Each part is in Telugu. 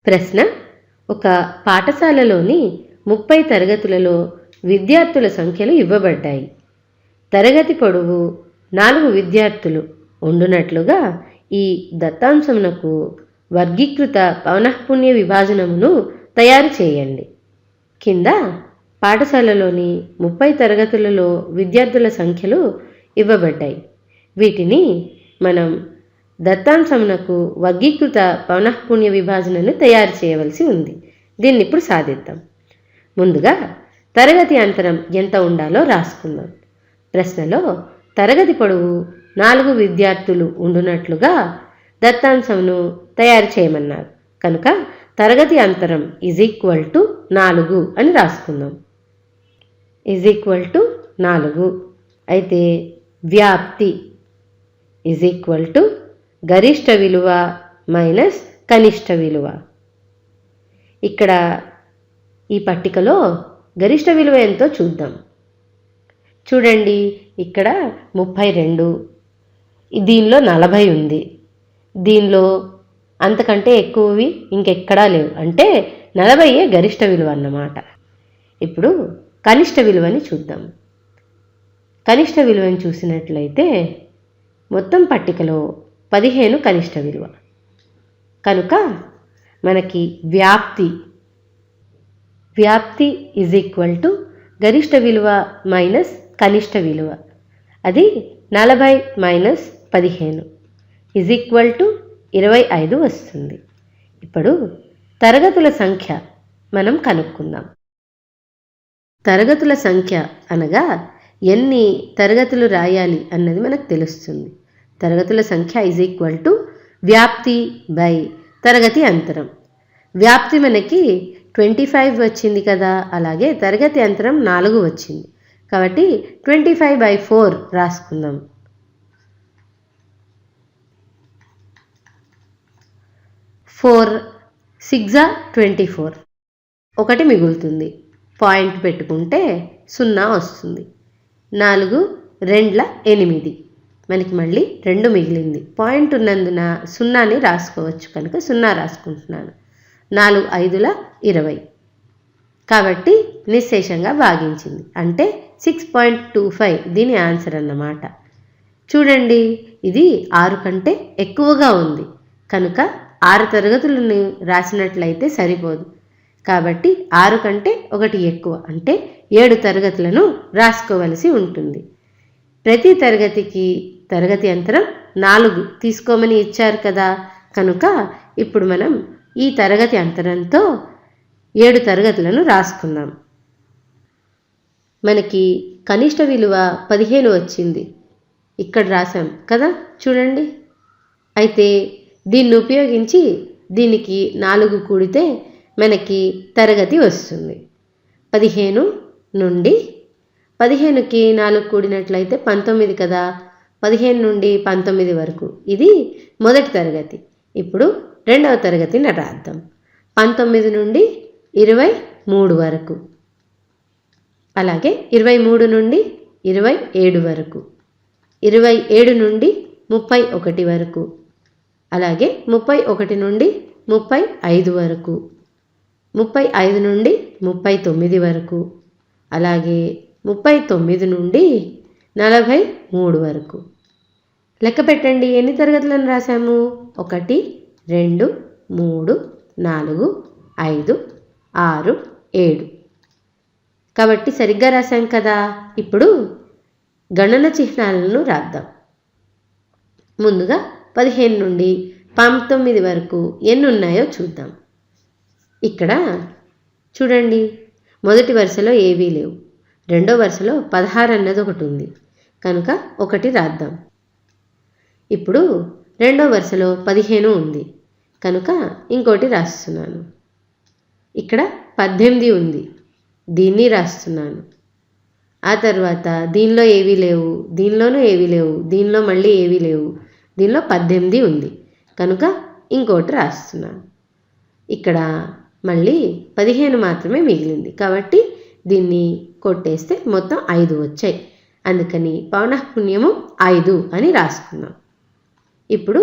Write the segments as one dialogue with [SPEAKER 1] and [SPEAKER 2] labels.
[SPEAKER 1] ప్రశ్న: ఒక పాఠశాలలోని 30 తరగతులలో విద్యార్థుల సంఖ్యలు ఇవ్వబడ్డాయి. తరగతి పొడవు 4 విద్యార్థులు ఉండునట్లుగా ఈ దత్తాంశమునకు వర్గీకృత పౌనఃపున్య విభాజనమును తయారు చేయండి. కింద పాఠశాలలోని 30 తరగతులలో విద్యార్థుల సంఖ్యలు ఇవ్వబడ్డాయి. వీటిని మనం దత్తాంశమునకు వర్గీకృత పౌనఃపున్య విభాజనను తయారు చేయవలసి ఉంది. దీన్ని ఇప్పుడు సాధిద్దాం. ముందుగా తరగతి అంతరం ఎంత ఉండాలో రాసుకుందాం. ప్రశ్నలో తరగతి పొడవు 4 విద్యార్థులు ఉండునట్లుగా దత్తాంశమును తయారు చేయమన్నారు కనుక తరగతి అంతరం =4 అని రాసుకుందాం. =4. అయితే వ్యాప్తి గరిష్ట విలువ మైనస్ కనిష్ట విలువ. ఇక్కడ ఈ పట్టికలో గరిష్ట విలువ ఎంతో చూద్దాం. చూడండి, ఇక్కడ 32, దీనిలో 40 ఉంది. దీనిలో అంతకంటే ఎక్కువవి ఇంకెక్కడా లేవు, అంటే 40 గరిష్ట విలువ అన్నమాట. ఇప్పుడు కనిష్ట విలువని చూద్దాం. కనిష్ట విలువని చూసినట్లయితే మొత్తం పట్టికలో 15 కనిష్ట విలువ కనుక మనకి వ్యాప్తి గరిష్ట విలువ మైనస్ కనిష్ట విలువ, అది 40 మైనస్ 15 25 వస్తుంది. ఇప్పుడు తరగతుల సంఖ్య మనం కనుక్కుందాం. తరగతుల సంఖ్య అనగా ఎన్ని తరగతులు రాయాలి అన్నది మనకు తెలుస్తుంది. తరగతుల సంఖ్య వ్యాప్తి బై తరగతి అంతరం. వ్యాప్తి మనకి 25 వచ్చింది కదా, అలాగే తరగతి అంతరం 4 వచ్చింది కాబట్టి 25/4 రాసుకుందాం. 4 6 24, 1 మిగులుతుంది. పాయింట్ పెట్టుకుంటే 0 వస్తుంది. 4 2 8, మనకి మళ్ళీ 2 మిగిలింది. పాయింట్ ఉన్నందున 0ని రాసుకోవచ్చు కనుక 0 రాసుకుంటున్నాను. 4 5 20 కాబట్టి నిశ్శేషంగా భాగించింది, అంటే 6.25 దీని ఆన్సర్ అన్నమాట. చూడండి, ఇది 6 కంటే ఎక్కువగా ఉంది కనుక 6 తరగతులను రాసినట్లయితే సరిపోదు. కాబట్టి 6 కంటే 1 ఎక్కువ, అంటే 7 తరగతులను రాసుకోవలసి ఉంటుంది. ప్రతి తరగతికి తరగతి అంతరం 4 తీసుకోమని ఇచ్చారు కదా, కనుక ఇప్పుడు మనం ఈ తరగతి అంతరంతో 7 తరగతులను రాసుకుందాం. మనకి కనిష్ట విలువ 15 వచ్చింది, ఇక్కడ రాసాం కదా, చూడండి. అయితే దీన్ని ఉపయోగించి దీనికి 4 కూడితే మనకి తరగతి వస్తుంది. 15 నుండి 15కి 4 కూడినట్లయితే 19 కదా, 15 నుండి 19 వరకు ఇది మొదటి తరగతి. ఇప్పుడు రెండవ తరగతిని రాద్దాం. 19 నుండి 23 వరకు, అలాగే 23 నుండి 27 వరకు, 27 నుండి 31 వరకు, అలాగే 31 నుండి 35 వరకు, 35 నుండి 39 వరకు, అలాగే 39 నుండి 43 వరకు. లెక్క పెట్టండి, ఎన్ని తరగతులను రాసాము? 1 2 3 4 5 6 7. కాబట్టి సరిగ్గా రాసాం కదా. ఇప్పుడు గణన చిహ్నాలను రాద్దాం. ముందుగా 15 నుండి 19 వరకు ఎన్ని ఉన్నాయో చూద్దాం. ఇక్కడ చూడండి, మొదటి వరుసలో ఏవీ లేవు, రెండో వరుసలో 16 అన్నది ఒకటి ఉంది కనుక 1 రాద్దాం. ఇప్పుడు రెండో వరుసలో 15 ఉంది కనుక ఇంకోటి రాస్తున్నాను. ఇక్కడ 18 ఉంది, దీన్ని రాస్తున్నాను. ఆ తర్వాత దీనిలో ఏవీ లేవు, దీనిలోనూ ఏవీ లేవు, దీనిలో మళ్ళీ ఏవీ లేవు, దీనిలో 18 ఉంది కనుక ఇంకోటి రాస్తున్నాను. ఇక్కడ మళ్ళీ 15 మాత్రమే మిగిలింది కాబట్టి దీన్ని కొట్టేస్తే మొత్తం 5 వచ్చాయి. అందుకని పౌనఃపున్యము 5 అని రాసుకున్నాం. ఇప్పుడు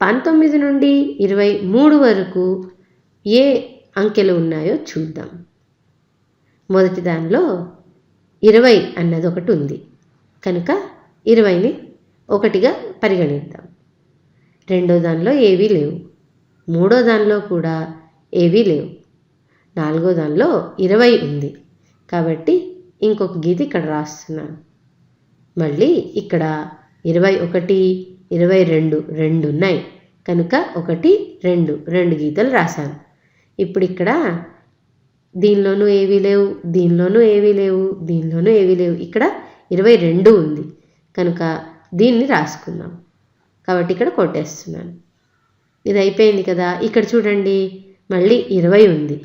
[SPEAKER 1] 19 నుండి 23 వరకు ఏ అంకెలు ఉన్నాయో చూద్దాం. మొదటి దానిలో 20 అన్నది ఒకటి ఉంది కనుక 20ని 1గా పరిగణిద్దాం. రెండో దానిలో ఏవీ లేవు. మూడో దానిలో కూడా ఏవీ లేవు. నాలుగో దానిలో 20 ఉంది కాబట్టి ఇంకొక గీత ఇక్కడ రాస్తున్నాను. మళ్ళీ ఇక్కడ 21, 22 రెండు ఉన్నాయి కనుక 1, 2 గీతలు రాశాను. ఇప్పుడు ఇక్కడ దీనిలోనూ ఏవీ లేవు, దీనిలోనూ ఏవీ లేవు, దీనిలోనూ ఏవీ లేవు. ఇక్కడ 22 ఉంది కనుక దీన్ని రాసుకుందాం. కాబట్టి ఇక్కడ కొట్టేస్తున్నాను. ఇది అయిపోయింది కదా. ఇక్కడ చూడండి మళ్ళీ 20 ఉంది,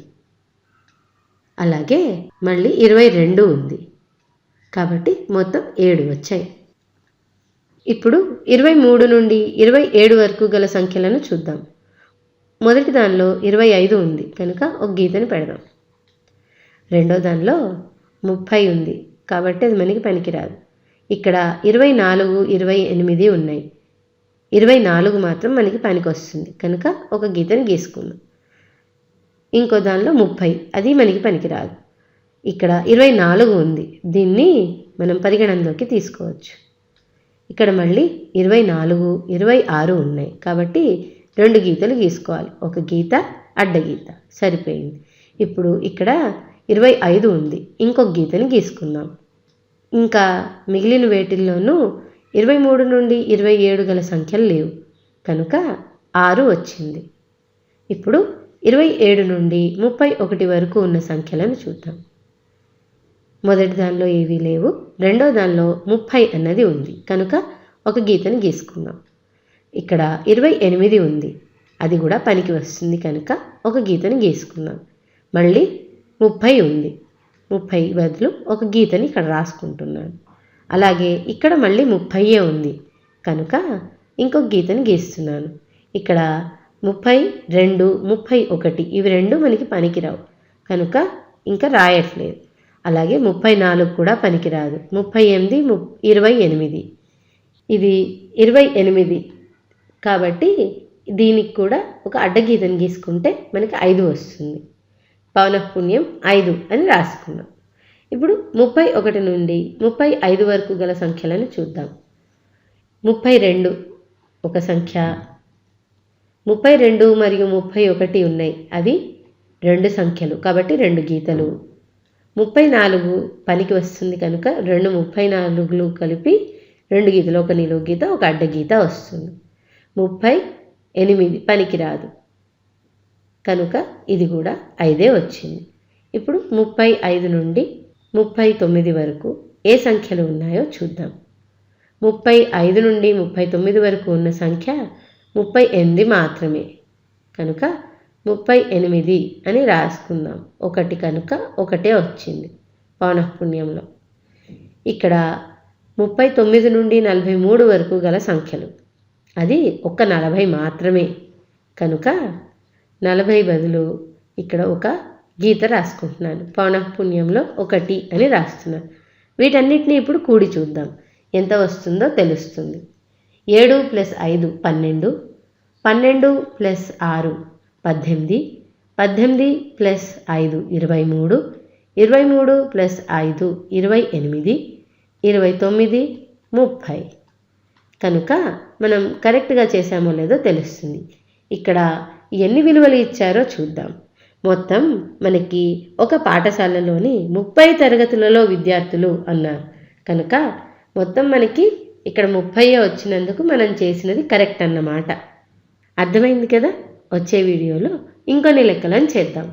[SPEAKER 1] అలాగే మళ్ళీ 22 ఉంది కాబట్టి మొత్తం 7 వచ్చాయి. ఇప్పుడు 23 నుండి 27 వరకు గల సంఖ్యలను చూద్దాం. మొదటి దానిలో 25 ఉంది కనుక ఒక గీతని పెడదాం. రెండో దానిలో 30 ఉంది కాబట్టి అది మనకి పనికిరాదు. ఇక్కడ 24, 28 ఉన్నాయి. 24 మాత్రం మనకి పనికి వస్తుంది కనుక ఒక గీతని గీసుకుందాం. ఇంకో దానిలో 30, అది మనకి పనికిరాదు. ఇక్కడ 24 ఉంది, దీన్ని మనం పరిగణనలోకి తీసుకోవచ్చు. ఇక్కడ మళ్ళీ 24, 26 ఉన్నాయి కాబట్టి 2 గీతలు గీసుకోవాలి. ఒక గీత అడ్డగీత సరిపోయింది. ఇప్పుడు ఇక్కడ 25 ఉంది, ఇంకొక గీతని గీసుకుందాం. ఇంకా మిగిలిన వేటిల్లోనూ 23 నుండి 27 గల సంఖ్యలు లేవు కనుక 6 వచ్చింది. ఇప్పుడు 27 నుండి 31 వరకు ఉన్న సంఖ్యలను చూద్దాం. మొదటి దానిలో ఏవీ లేవు. రెండో దానిలో 30 అన్నది ఉంది కనుక ఒక గీతని గీసుకుందాం. ఇక్కడ 28 ఉంది, అది కూడా పనికి వస్తుంది కనుక ఒక గీతని గీసుకుందాం. మళ్ళీ 30 ఉంది, 30 బదులు ఒక గీతని ఇక్కడ రాసుకుంటున్నాను. అలాగే ఇక్కడ మళ్ళీ 30 ఉంది కనుక ఇంకొక గీతని గీస్తున్నాను. ఇక్కడ 32, 31 ఇవి రెండు మనకి పనికిరావు కనుక ఇంకా రాయట్లేదు. అలాగే 34 కూడా పనికిరాదు. 38, 28 ఇది 28 కాబట్టి దీనికి కూడా ఒక అడ్డగీతని గీసుకుంటే మనకి 5 వస్తుంది. పౌనఃపున్యం 5 అని రాసుకున్నాం. ఇప్పుడు 31 నుండి 35 వరకు గల సంఖ్యలను చూద్దాం. 32 ఒక సంఖ్య, 32 మరియు 31 ఉన్నాయి, అవి 2 సంఖ్యలు కాబట్టి 2 గీతలు. 34 పనికి వస్తుంది కనుక 2 34లు కలిపి 2 గీతలు, ఒక నిలువు గీత ఒక అడ్డగీత వస్తుంది. 38 పనికిరాదు కనుక ఇది కూడా 5 వచ్చింది. ఇప్పుడు 35 నుండి 39 వరకు ఏ సంఖ్యలు ఉన్నాయో చూద్దాం. 35 నుండి 39 వరకు ఉన్న సంఖ్య 38 మాత్రమే కనుక 38 అని రాసుకుందాం. 1 కనుక 1 వచ్చింది పౌనఃపున్యంలో. ఇక్కడ 39 నుండి 43 వరకు గల సంఖ్యలు, అది ఒక 40 మాత్రమే కనుక 40 బదులు ఇక్కడ ఒక గీత రాసుకుంటున్నాను. పౌనఃపున్యంలో 1 అని రాస్తున్నాను. వీటన్నిటిని ఇప్పుడు కూడి చూద్దాం, ఎంత వస్తుందో తెలుస్తుంది. 7 + 5 12, 12 + 6 18, 18 + 5 23, 23 + 5 28, 29 30 కనుక మనం కరెక్ట్గా చేసామో లేదో తెలుస్తుంది. ఇక్కడ ఎన్ని విలువలు ఇచ్చారో చూద్దాం. మొత్తం మనకి ఒక పాఠశాలలోని 30 తరగతులలో విద్యార్థులు అన్నారు కనుక మొత్తం మనకి ఇక్కడ 30 వచ్చినందుకు మనం చేసినది కరెక్ట్ అన్నమాట. అర్థమైంది కదా. వచ్చే వీడియోలో ఇంకొన్ని లెక్కలను చేద్దాం.